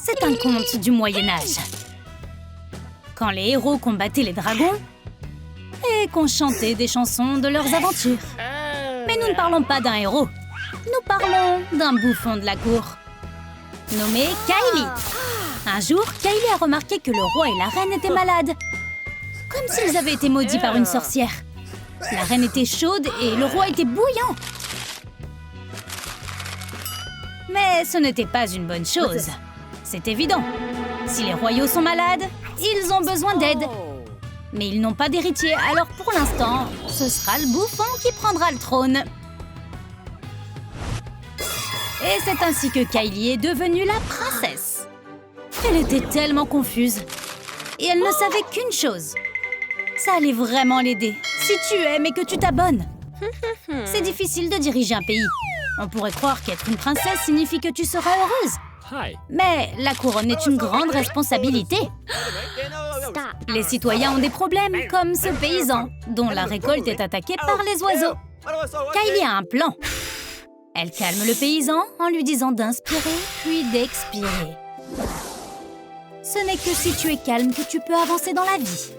C'est un conte du Moyen-Âge. Quand les héros combattaient les dragons et qu'on chantait des chansons de leurs aventures. Mais nous ne parlons pas d'un héros. Nous parlons d'un bouffon de la cour, nommé Kylie. Un jour, Kylie a remarqué que le roi et la reine étaient malades, comme s'ils avaient été maudits par une sorcière. La reine était chaude et le roi était bouillant. Mais ce n'était pas une bonne chose. C'est évident. Si les royaux sont malades, ils ont besoin d'aide. Mais ils n'ont pas d'héritier, alors pour l'instant, ce sera le bouffon qui prendra le trône. Et c'est ainsi que Kylie est devenue la princesse. Elle était tellement confuse. Et elle ne savait qu'une chose. Ça allait vraiment l'aider, si tu aimes et que tu t'abonnes. C'est difficile de diriger un pays. On pourrait croire qu'être une princesse signifie que tu seras heureuse. Mais la couronne est une grande responsabilité. Les citoyens ont des problèmes, comme ce paysan, dont la récolte est attaquée par les oiseaux. Kylie a un plan. Elle calme le paysan en lui disant d'inspirer puis d'expirer. Ce n'est que si tu es calme que tu peux avancer dans la vie.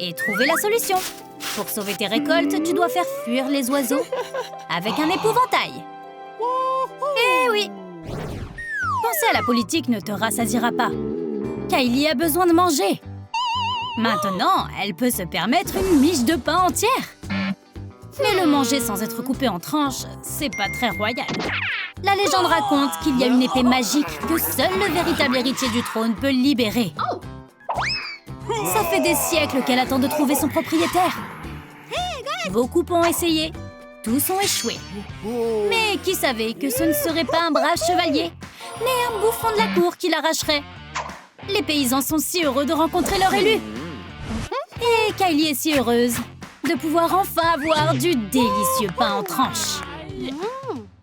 Et trouver la solution. Pour sauver tes récoltes, tu dois faire fuir les oiseaux avec un épouvantail. Eh oui! Penser à la politique ne te rassasiera pas. Kylie a besoin de manger. Maintenant, elle peut se permettre une miche de pain entière. Mais le manger sans être coupé en tranches, c'est pas très royal. La légende raconte qu'il y a une épée magique que seul le véritable héritier du trône peut libérer. Ça fait des siècles qu'elle attend de trouver son propriétaire. Beaucoup ont essayé. Tous ont échoué. Mais qui savait que ce ne serait pas un brave chevalier, mais un bouffon de la cour qui l'arracherait. Les paysans sont si heureux de rencontrer leur élu. Et Kylie est si heureuse de pouvoir enfin avoir du délicieux pain en tranches.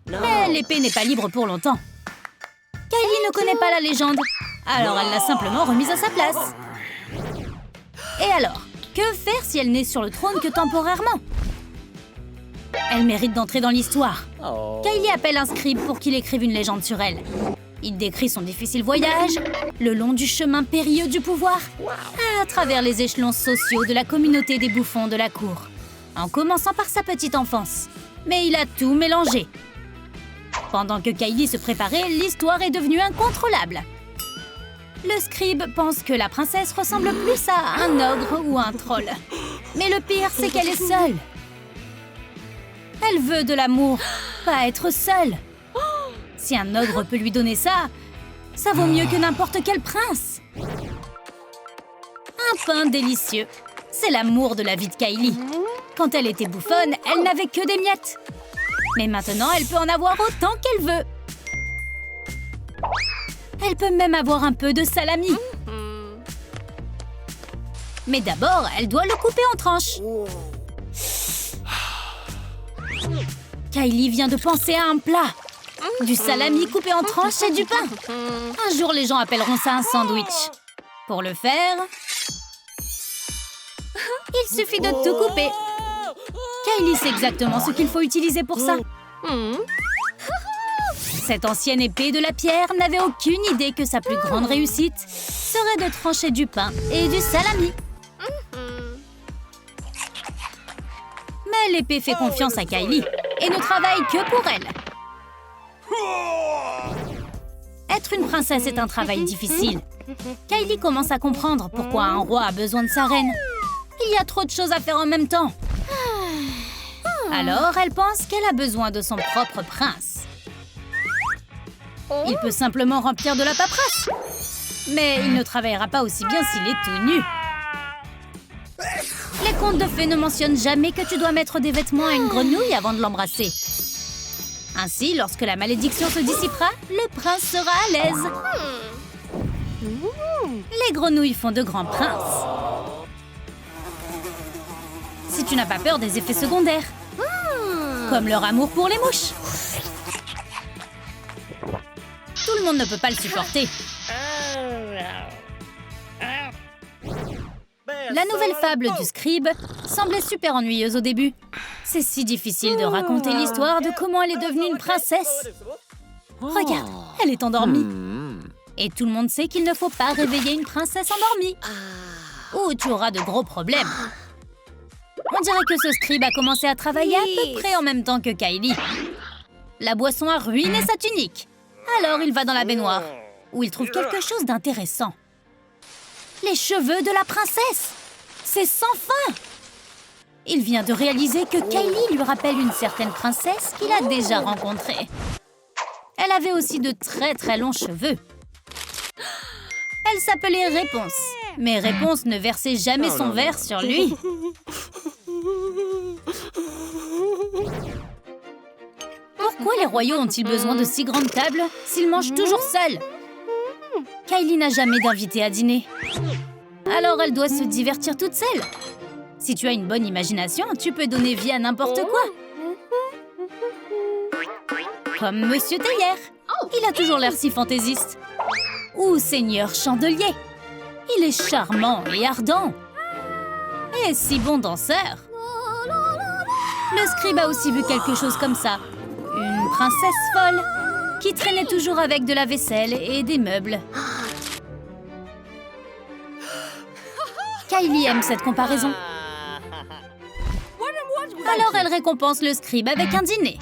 Mais l'épée n'est pas libre pour longtemps. Kylie ne connaît pas la légende, alors elle l'a simplement remise à sa place. Et alors, que faire si elle n'est sur le trône que temporairement? Elle mérite d'entrer dans l'histoire. Kylie appelle un scribe pour qu'il écrive une légende sur elle. Il décrit son difficile voyage, le long du chemin périlleux du pouvoir, à travers les échelons sociaux de la communauté des bouffons de la cour, en commençant par sa petite enfance. Mais il a tout mélangé. Pendant que Kylie se préparait, l'histoire est devenue incontrôlable. Le scribe pense que la princesse ressemble plus à un ogre ou un troll. Mais le pire, c'est qu'elle est seule. Elle veut de l'amour, pas être seule. Si un ogre peut lui donner ça, ça vaut mieux que n'importe quel prince. Un pain délicieux. C'est l'amour de la vie de Kylie. Quand elle était bouffonne, elle n'avait que des miettes. Mais maintenant, elle peut en avoir autant qu'elle veut. Elle peut même avoir un peu de salami. Mais d'abord, elle doit le couper en tranches. Kylie vient de penser à un plat. Du salami coupé en tranches et du pain. Un jour, les gens appelleront ça un sandwich. Pour le faire, il suffit de tout couper. Kylie sait exactement ce qu'il faut utiliser pour ça. Cette ancienne épée de la pierre n'avait aucune idée que sa plus grande réussite serait de trancher du pain et du salami. Mais l'épée fait confiance à Kylie et ne travaille que pour elle. Être une princesse est un travail difficile. Kylie commence à comprendre pourquoi un roi a besoin de sa reine. Il y a trop de choses à faire en même temps. Alors, elle pense qu'elle a besoin de son propre prince. Il peut simplement remplir de la paperasse. Mais il ne travaillera pas aussi bien s'il est tout nu. Les contes de fées ne mentionnent jamais que tu dois mettre des vêtements à une grenouille avant de l'embrasser. Ainsi, lorsque la malédiction se dissipera, le prince sera à l'aise. Les grenouilles font de grands princes. Si tu n'as pas peur des effets secondaires, comme leur amour pour les mouches. Tout le monde ne peut pas le supporter. La nouvelle fable du scribe semblait super ennuyeuse au début. C'est si difficile de raconter l'histoire de comment elle est devenue une princesse. Regarde, elle est endormie. Et tout le monde sait qu'il ne faut pas réveiller une princesse endormie. Ou tu auras de gros problèmes. On dirait que ce scribe a commencé à travailler à peu près en même temps que Kylie. La boisson a ruiné sa tunique. Alors il va dans la baignoire, où il trouve quelque chose d'intéressant. Les cheveux de la princesse! C'est sans fin! Il vient de réaliser que Kylie lui rappelle une certaine princesse qu'il a déjà rencontrée. Elle avait aussi de très longs cheveux. Elle s'appelait Réponse. Mais Réponse ne versait jamais son verre sur lui. Pourquoi les royaux ont-ils besoin de si grandes tables s'ils mangent toujours seuls? Kylie n'a jamais d'invité à dîner. Alors elle doit se divertir toute seule. Si tu as une bonne imagination, tu peux donner vie à n'importe quoi. Comme Monsieur Théière. Il a toujours l'air si fantaisiste. Ou Seigneur Chandelier. Il est charmant et ardent. Et si bon danseur. Le scribe a aussi vu quelque chose comme ça. Une princesse folle qui traînait toujours avec de la vaisselle et des meubles. Kylie aime cette comparaison. Alors elle récompense le scribe avec un dîner.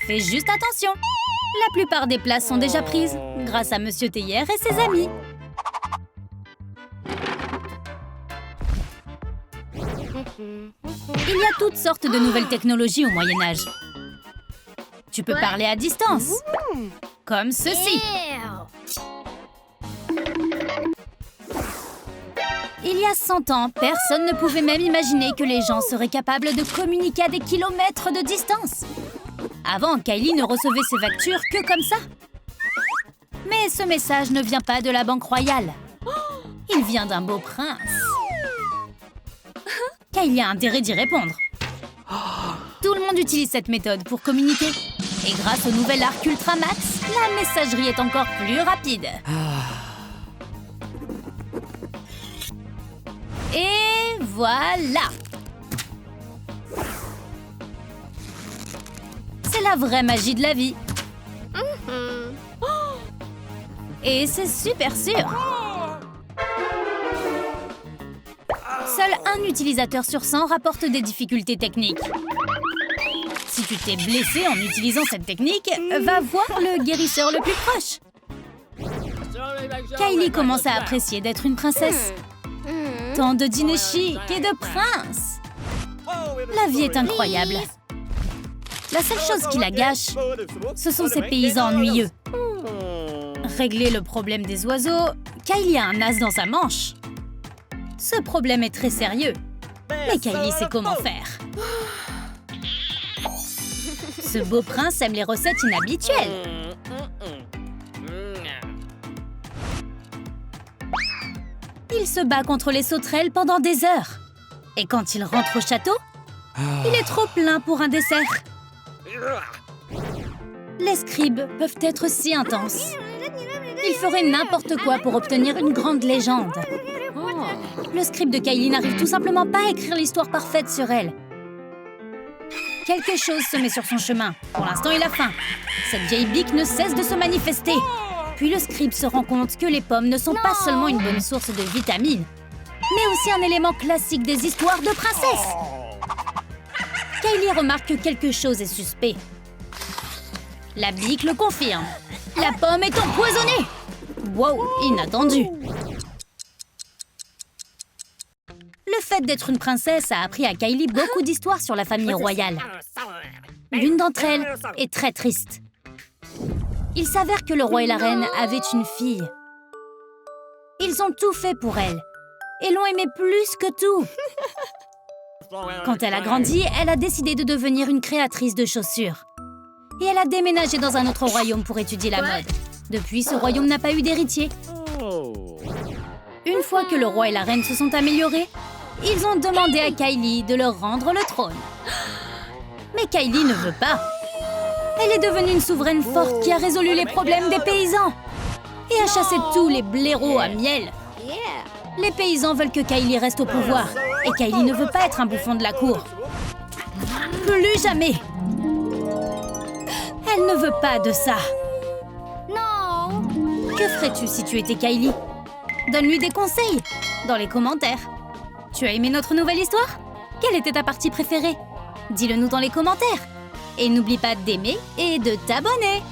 Fais juste attention. La plupart des places sont déjà prises, grâce à Monsieur Théière et ses amis. Il y a toutes sortes de nouvelles technologies au Moyen-Âge. Tu peux parler à distance, comme ceci. Il y a 100 ans, personne ne pouvait même imaginer que les gens seraient capables de communiquer à des kilomètres de distance. Avant, Kylie ne recevait ses factures que comme ça. Mais ce message ne vient pas de la Banque Royale. Il vient d'un beau prince. Kylie a intérêt d'y répondre. Tout le monde utilise cette méthode pour communiquer. Et grâce au nouvel arc Ultramax, la messagerie est encore plus rapide. Et voilà! C'est la vraie magie de la vie. Et c'est super sûr. Seul un utilisateur sur 100 rapporte des difficultés techniques. Si tu t'es blessé en utilisant cette technique, va voir le guérisseur le plus proche. Kylie commence à apprécier d'être une princesse. Tant de dîners chics et de princes. La vie est incroyable. La seule chose qui la gâche, ce sont ces paysans ennuyeux. Régler le problème des oiseaux, Kylie a un as dans sa manche. Ce problème est très sérieux, mais Kylie sait comment faire. Ce beau prince aime les recettes inhabituelles. Il se bat contre les sauterelles pendant des heures. Et quand il rentre au château, il est trop plein pour un dessert. Les scribes peuvent être si intenses. Ils feraient n'importe quoi pour obtenir une grande légende. Le scribe de Kylie n'arrive tout simplement pas à écrire l'histoire parfaite sur elle. Quelque chose se met sur son chemin. Pour l'instant, il a faim. Cette vieille bique ne cesse de se manifester. Puis le scribe se rend compte que les pommes ne sont pas seulement une bonne source de vitamines, mais aussi un élément classique des histoires de princesses. Kylie remarque que quelque chose est suspect. La bique le confirme. La pomme est empoisonnée. Wow, inattendu. Le fait d'être une princesse a appris à Kylie beaucoup d'histoires sur la famille royale. L'une d'entre elles est très triste. Il s'avère que le roi et la reine avaient une fille. Ils ont tout fait pour elle et l'ont aimée plus que tout. Quand elle a grandi, elle a décidé de devenir une créatrice de chaussures. Et elle a déménagé dans un autre royaume pour étudier la mode. Depuis, ce royaume n'a pas eu d'héritier. Une fois que le roi et la reine se sont améliorés, ils ont demandé à Kylie de leur rendre le trône. Mais Kylie ne veut pas. Elle est devenue une souveraine forte qui a résolu les problèmes des paysans et a chassé tous les blaireaux à miel. Les paysans veulent que Kylie reste au pouvoir et Kylie ne veut pas être un bouffon de la cour. Plus jamais. Elle ne veut pas de ça. Non. Que Que ferais-tu si tu étais Kylie? Donne-lui des conseils dans les commentaires. Tu as aimé notre nouvelle histoire? Quelle était ta partie préférée? Dis-le nous dans les commentaires. Et n'oublie pas d'aimer et de t'abonner.